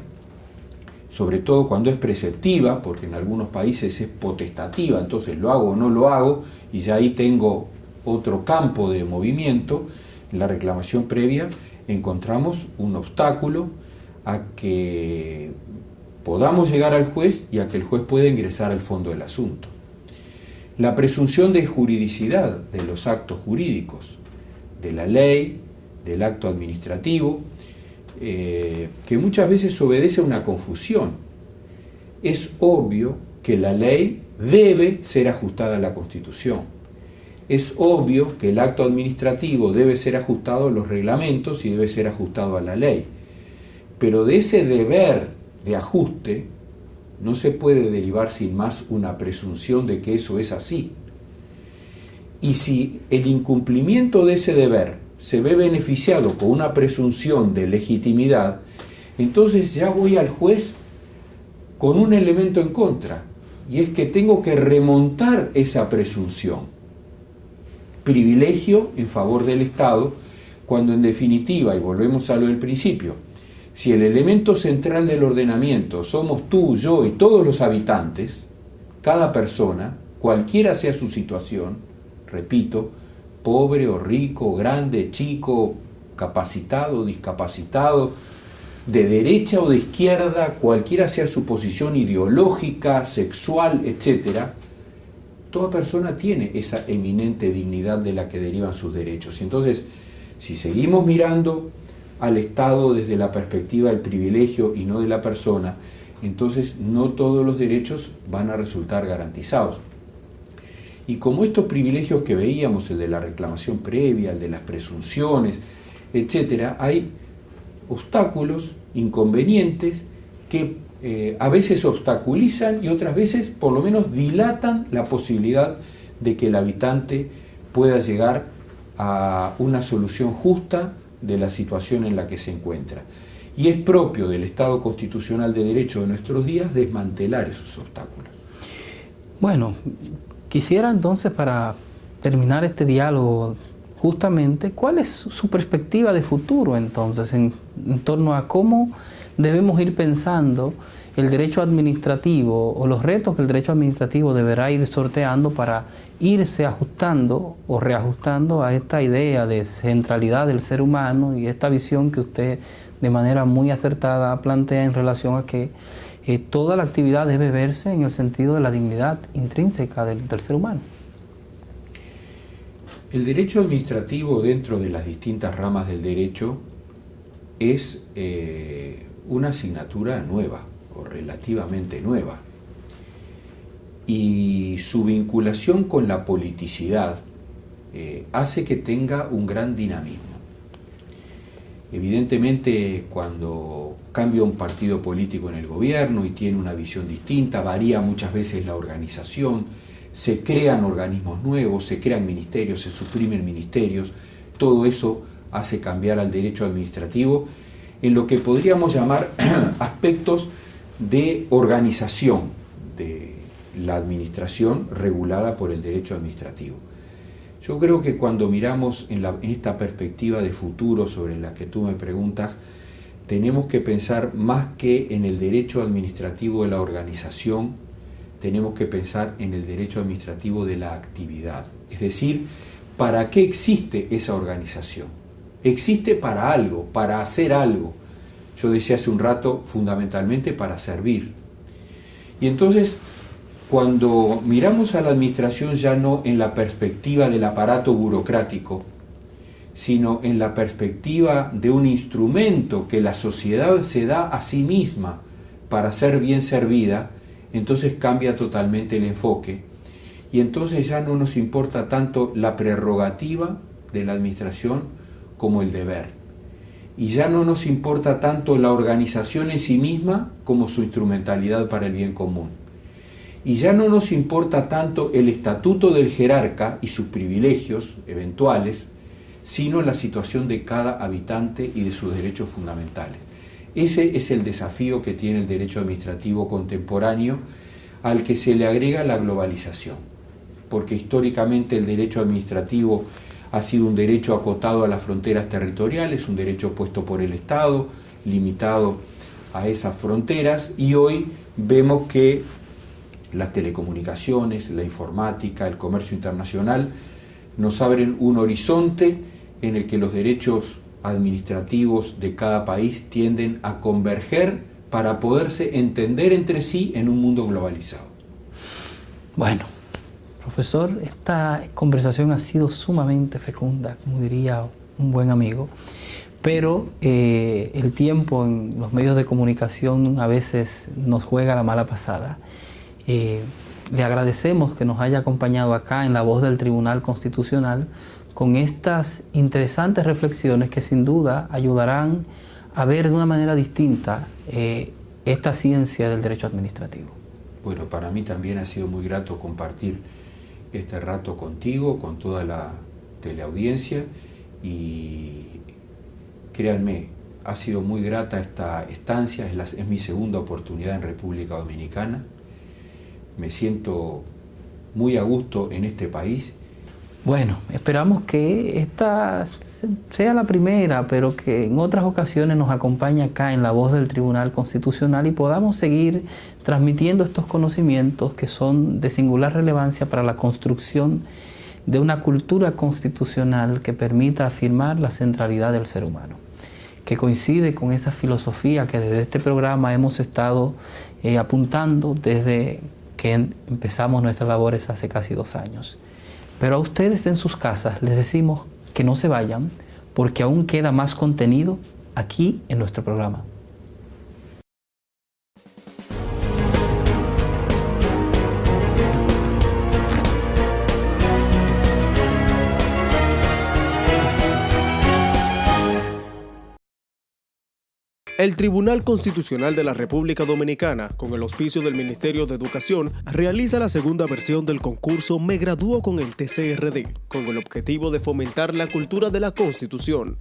sobre todo cuando es preceptiva, porque en algunos países es potestativa, entonces lo hago o no lo hago, y ya ahí tengo otro campo de movimiento, en la reclamación previa encontramos un obstáculo a que podamos llegar al juez y a que el juez pueda ingresar al fondo del asunto. La presunción de juridicidad de los actos jurídicos, de la ley, del acto administrativo, que muchas veces obedece a una confusión. Es obvio que la ley debe ser ajustada a la Constitución. Es obvio que el acto administrativo debe ser ajustado a los reglamentos y debe ser ajustado a la ley. Pero de ese deber de ajuste no se puede derivar sin más una presunción de que eso es así. Y si el incumplimiento de ese deber se ve beneficiado con una presunción de legitimidad, entonces ya voy al juez con un elemento en contra, y es que tengo que remontar esa presunción. Privilegio en favor del Estado, cuando en definitiva, y volvemos a lo del principio, si el elemento central del ordenamiento somos tú, yo y todos los habitantes, cada persona, cualquiera sea su situación, repito, pobre o rico, grande, chico, capacitado, discapacitado, de derecha o de izquierda, cualquiera sea su posición ideológica, sexual, etc., toda persona tiene esa eminente dignidad de la que derivan sus derechos. Y entonces, si seguimos mirando al Estado desde la perspectiva del privilegio y no de la persona, entonces no todos los derechos van a resultar garantizados. Y como estos privilegios que veíamos, el de la reclamación previa, el de las presunciones, etc., hay obstáculos, inconvenientes, que a veces obstaculizan y otras veces por lo menos dilatan la posibilidad de que el habitante pueda llegar a una solución justa de la situación en la que se encuentra. Y es propio del Estado constitucional de derecho de nuestros días desmantelar esos obstáculos. Bueno, quisiera entonces, para terminar este diálogo, justamente, ¿cuál es su perspectiva de futuro entonces en torno a cómo debemos ir pensando el derecho administrativo o los retos que el derecho administrativo deberá ir sorteando para irse ajustando o reajustando a esta idea de centralidad del ser humano y esta visión que usted de manera muy acertada plantea en relación a que toda la actividad debe verse en el sentido de la dignidad intrínseca del ser humano? El derecho administrativo dentro de las distintas ramas del derecho es una asignatura nueva o relativamente nueva. Y y su vinculación con la politicidad hace que tenga un gran dinamismo. Evidentemente, cuando cambia un partido político en el gobierno y tiene una visión distinta, varía muchas veces la organización, se crean organismos nuevos, se crean ministerios, se suprimen ministerios, todo eso hace cambiar al derecho administrativo en lo que podríamos llamar aspectos de organización de la administración regulada por el derecho administrativo. Yo creo que cuando miramos en esta perspectiva de futuro sobre la que tú me preguntas, tenemos que pensar más que en el derecho administrativo de la organización, tenemos que pensar en el derecho administrativo de la actividad. Es decir, ¿para qué existe esa organización? Existe para algo, para hacer algo. Yo decía hace un rato, fundamentalmente para servir. Y entonces, cuando miramos a la administración ya no en la perspectiva del aparato burocrático, sino en la perspectiva de un instrumento que la sociedad se da a sí misma para ser bien servida, entonces cambia totalmente el enfoque. Y entonces ya no nos importa tanto la prerrogativa de la administración como el deber. Y ya no nos importa tanto la organización en sí misma como su instrumentalidad para el bien común. Y ya no nos importa tanto el estatuto del jerarca y sus privilegios eventuales, sino la situación de cada habitante y de sus derechos fundamentales. Ese es el desafío que tiene el derecho administrativo contemporáneo, al que se le agrega la globalización, porque históricamente el derecho administrativo ha sido un derecho acotado a las fronteras territoriales, un derecho puesto por el Estado, limitado a esas fronteras, y hoy vemos que las telecomunicaciones, la informática, el comercio internacional nos abren un horizonte en el que los derechos administrativos de cada país tienden a converger para poderse entender entre sí en un mundo globalizado. Bueno, profesor, esta conversación ha sido sumamente fecunda, como diría un buen amigo, pero el tiempo en los medios de comunicación a veces nos juega la mala pasada. Le agradecemos que nos haya acompañado acá en La Voz del Tribunal Constitucional con estas interesantes reflexiones que sin duda ayudarán a ver de una manera distinta esta ciencia del derecho administrativo. Bueno, para mí también ha sido muy grato compartir este rato contigo, con toda la teleaudiencia, y créanme, ha sido muy grata esta estancia, es mi segunda oportunidad en República Dominicana. Me siento muy a gusto en este país. Bueno, esperamos que esta sea la primera, pero que en otras ocasiones nos acompañe acá en La Voz del Tribunal Constitucional y podamos seguir transmitiendo estos conocimientos que son de singular relevancia para la construcción de una cultura constitucional que permita afirmar la centralidad del ser humano, que coincide con esa filosofía que desde este programa hemos estado apuntando desde que empezamos nuestras labores hace casi 2 años. Pero a ustedes en sus casas les decimos que no se vayan, porque aún queda más contenido aquí en nuestro programa. El Tribunal Constitucional de la República Dominicana, con el auspicio del Ministerio de Educación, realiza la segunda versión del concurso Me Gradúo con el TCRD, con el objetivo de fomentar la cultura de la Constitución.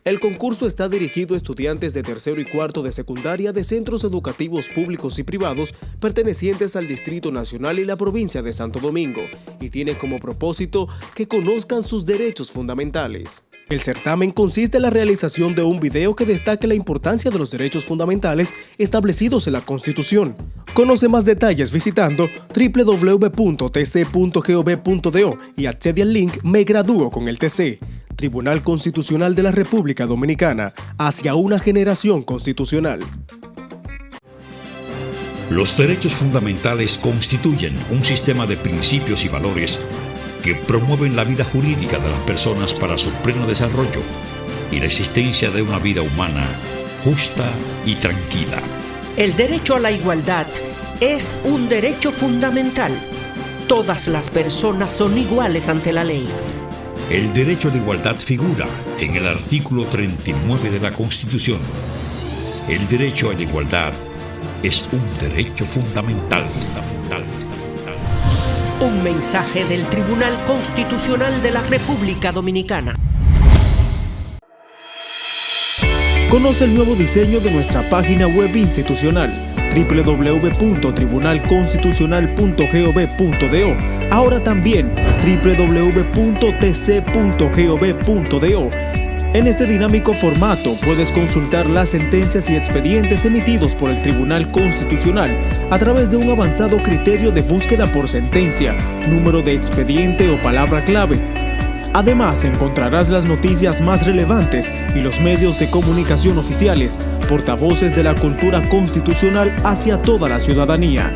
El concurso está dirigido a estudiantes de tercero y cuarto de secundaria de centros educativos públicos y privados pertenecientes al Distrito Nacional y la provincia de Santo Domingo, y tiene como propósito que conozcan sus derechos fundamentales. El certamen consiste en la realización de un video que destaque la importancia de los derechos fundamentales establecidos en la Constitución. Conoce más detalles visitando www.tc.gov.do y accede al link Me Gradúo con el TC. Tribunal Constitucional de la República Dominicana, hacia una generación constitucional. Los derechos fundamentales constituyen un sistema de principios y valores que promueven la vida jurídica de las personas para su pleno desarrollo y la existencia de una vida humana justa y tranquila. El derecho a la igualdad es un derecho fundamental. Todas las personas son iguales ante la ley. El derecho de igualdad figura en el artículo 39 de la Constitución. El derecho a la igualdad es un derecho fundamental. Un mensaje del Tribunal Constitucional de la República Dominicana. Conoce el nuevo diseño de nuestra página web institucional www.tribunalconstitucional.gov.do. Ahora también www.tc.gov.do. En este dinámico formato puedes consultar las sentencias y expedientes emitidos por el Tribunal Constitucional a través de un avanzado criterio de búsqueda por sentencia, número de expediente o palabra clave. Además, encontrarás las noticias más relevantes y los medios de comunicación oficiales, portavoces de la cultura constitucional hacia toda la ciudadanía.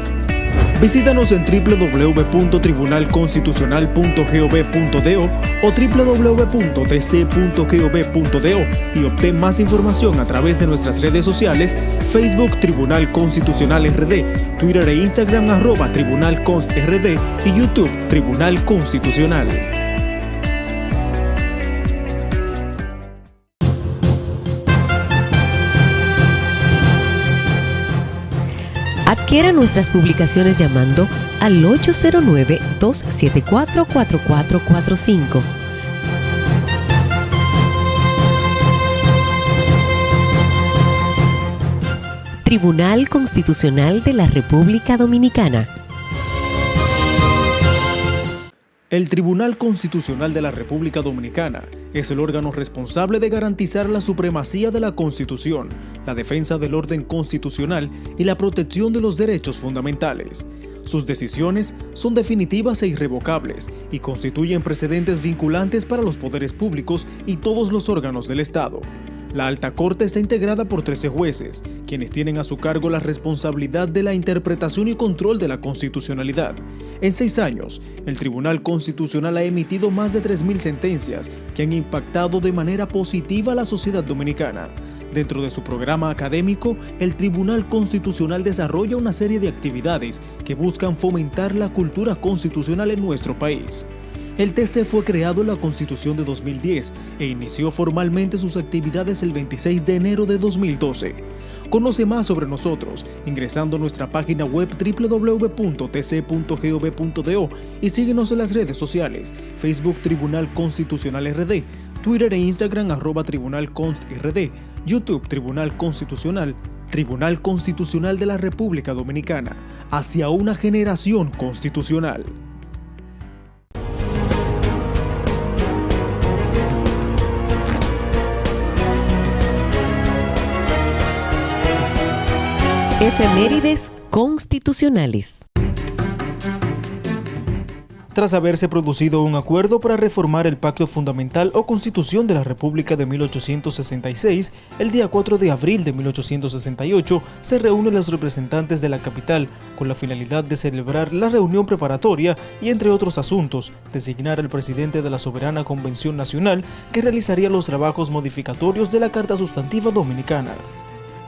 Visítanos en www.tribunalconstitucional.gov.do o www.tc.gov.do y obtén más información a través de nuestras redes sociales: Facebook Tribunal Constitucional RD, Twitter e Instagram @TribunalConstRD y YouTube Tribunal Constitucional. Adquiera nuestras publicaciones llamando al 809-274-4445. Tribunal Constitucional de la República Dominicana. El Tribunal Constitucional de la República Dominicana es el órgano responsable de garantizar la supremacía de la Constitución, la defensa del orden constitucional y la protección de los derechos fundamentales. Sus decisiones son definitivas e irrevocables y constituyen precedentes vinculantes para los poderes públicos y todos los órganos del Estado. La Alta Corte está integrada por 13 jueces, quienes tienen a su cargo la responsabilidad de la interpretación y control de la constitucionalidad. En 6 años, el Tribunal Constitucional ha emitido más de 3.000 sentencias que han impactado de manera positiva a la sociedad dominicana. Dentro de su programa académico, el Tribunal Constitucional desarrolla una serie de actividades que buscan fomentar la cultura constitucional en nuestro país. El TC fue creado en la Constitución de 2010 e inició formalmente sus actividades el 26 de enero de 2012. Conoce más sobre nosotros ingresando a nuestra página web www.tc.gov.do y síguenos en las redes sociales: Facebook Tribunal Constitucional RD, Twitter e Instagram @TribunalConstRD, YouTube Tribunal Constitucional, Tribunal Constitucional de la República Dominicana, hacia una generación constitucional. Efemérides constitucionales. Tras haberse producido un acuerdo para reformar el Pacto Fundamental o Constitución de la República de 1866, el día 4 de abril de 1868 se reúnen los representantes de la capital con la finalidad de celebrar la reunión preparatoria y, entre otros asuntos, designar al presidente de la Soberana Convención Nacional que realizaría los trabajos modificatorios de la Carta Sustantiva Dominicana.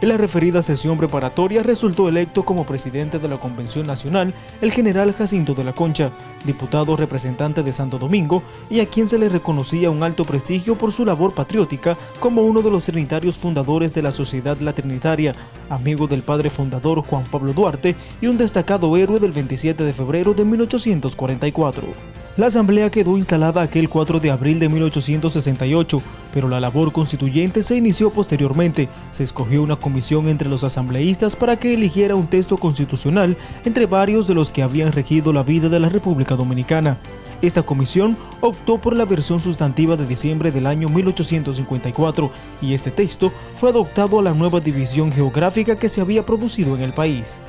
En la referida sesión preparatoria resultó electo como presidente de la Convención Nacional el general Jacinto de la Concha, diputado representante de Santo Domingo y a quien se le reconocía un alto prestigio por su labor patriótica como uno de los trinitarios fundadores de la Sociedad La Trinitaria, amigo del padre fundador Juan Pablo Duarte y un destacado héroe del 27 de febrero de 1844. La asamblea quedó instalada aquel 4 de abril de 1868, pero la labor constituyente se inició posteriormente. Se escogió una comisión entre los asambleístas para que eligiera un texto constitucional entre varios de los que habían regido la vida de la República Dominicana. Esta comisión optó por la versión sustantiva de diciembre del año 1854 y este texto fue adoptado a la nueva división geográfica que se había producido en el país.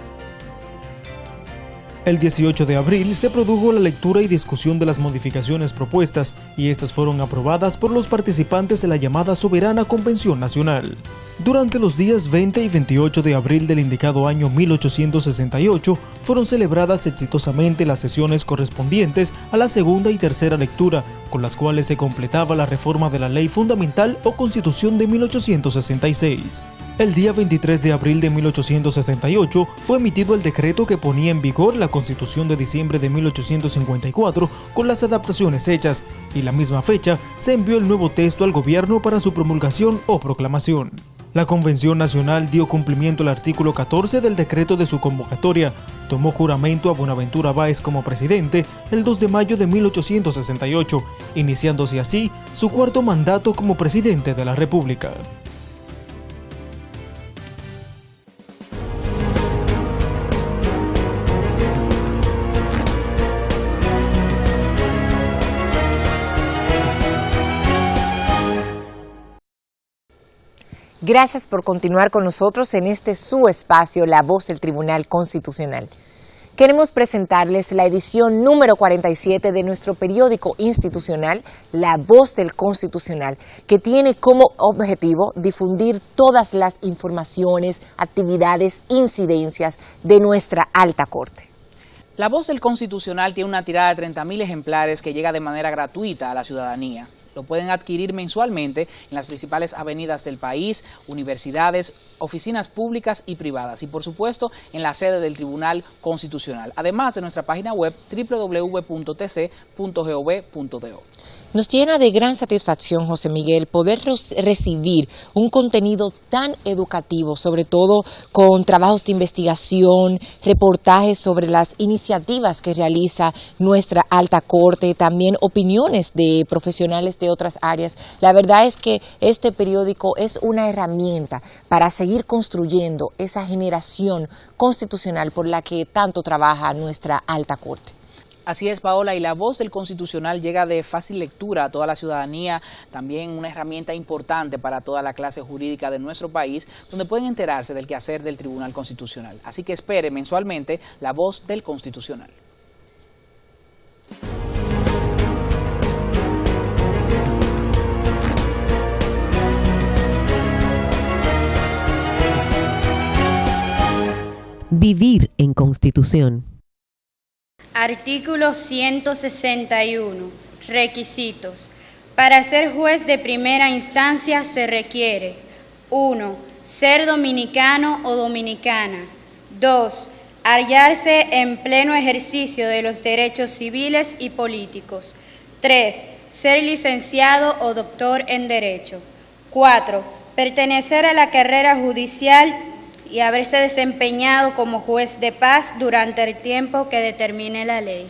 El 18 de abril se produjo la lectura y discusión de las modificaciones propuestas y estas fueron aprobadas por los participantes de la llamada Soberana Convención Nacional. Durante los días 20 y 28 de abril del indicado año 1868 fueron celebradas exitosamente las sesiones correspondientes a la segunda y tercera lectura, con las cuales se completaba la reforma de la Ley Fundamental o Constitución de 1866. El día 23 de abril de 1868 fue emitido el decreto que ponía en vigor la Constitución de diciembre de 1854 con las adaptaciones hechas, y la misma fecha se envió el nuevo texto al gobierno para su promulgación o proclamación. La Convención Nacional dio cumplimiento al artículo 14 del decreto de su convocatoria, tomó juramento a Buenaventura Báez como presidente el 2 de mayo de 1868, iniciándose así su cuarto mandato como presidente de la República. Gracias por continuar con nosotros en este su espacio, La Voz del Tribunal Constitucional. Queremos presentarles la edición número 47 de nuestro periódico institucional, La Voz del Constitucional, que tiene como objetivo difundir todas las informaciones, actividades, incidencias de nuestra alta corte. La Voz del Constitucional tiene una tirada de 30.000 ejemplares que llega de manera gratuita a la ciudadanía. Lo pueden adquirir mensualmente en las principales avenidas del país, universidades, oficinas públicas y privadas y, por supuesto, en la sede del Tribunal Constitucional, además de nuestra página web www.tc.gov.do. Nos llena de gran satisfacción, José Miguel, poder recibir un contenido tan educativo, sobre todo con trabajos de investigación, reportajes sobre las iniciativas que realiza nuestra alta corte, también opiniones de profesionales de otras áreas. La verdad es que este periódico es una herramienta para seguir construyendo esa generación constitucional por la que tanto trabaja nuestra alta corte. Así es, Paola, y La Voz del Constitucional llega de fácil lectura a toda la ciudadanía, también una herramienta importante para toda la clase jurídica de nuestro país, donde pueden enterarse del quehacer del Tribunal Constitucional. Así que espere mensualmente La Voz del Constitucional. Vivir en Constitución. Artículo 161. Requisitos. Para ser juez de primera instancia se requiere: 1. Ser dominicano o dominicana. 2. Hallarse en pleno ejercicio de los derechos civiles y políticos. 3. Ser licenciado o doctor en Derecho. 4. Pertenecer a la carrera judicial y haberse desempeñado como juez de paz durante el tiempo que determine la ley.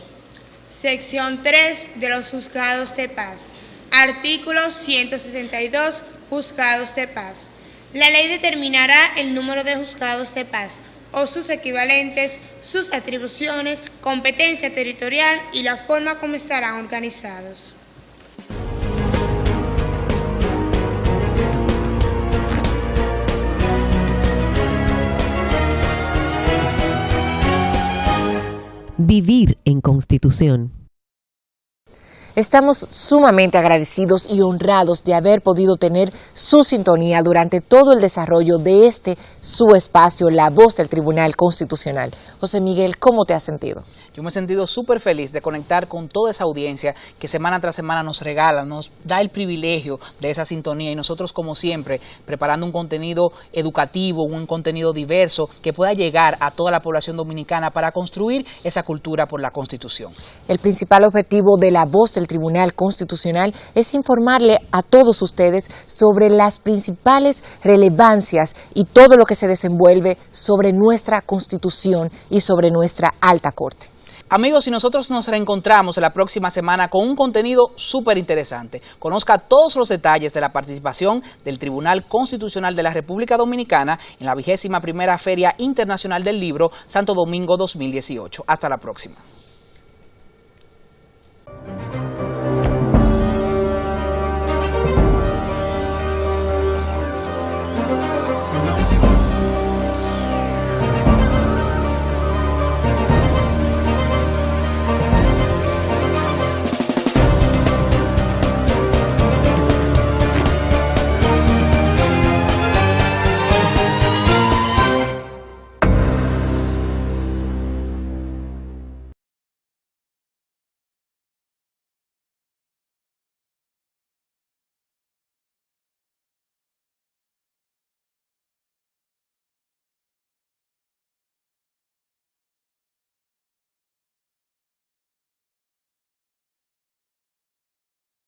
Sección 3 de los juzgados de paz. Artículo 162. Juzgados de paz. La ley determinará el número de juzgados de paz o sus equivalentes, sus atribuciones, competencia territorial y la forma como estarán organizados. Vivir en Constitución. Estamos sumamente agradecidos y honrados de haber podido tener su sintonía durante todo el desarrollo de su espacio, La Voz del Tribunal Constitucional. José Miguel, ¿cómo te has sentido? Yo me he sentido súper feliz de conectar con toda esa audiencia que semana tras semana nos regala, nos da el privilegio de esa sintonía y nosotros, como siempre, preparando un contenido educativo, un contenido diverso que pueda llegar a toda la población dominicana para construir esa cultura por la Constitución. El principal objetivo de La Voz del Tribunal Constitucional es informarle a todos ustedes sobre las principales relevancias y todo lo que se desenvuelve sobre nuestra Constitución y sobre nuestra alta corte. Amigos, y nosotros nos reencontramos la próxima semana con un contenido súper interesante. Conozca todos los detalles de la participación del Tribunal Constitucional de la República Dominicana en la 21ª Feria Internacional del Libro Santo Domingo 2018. Hasta la próxima.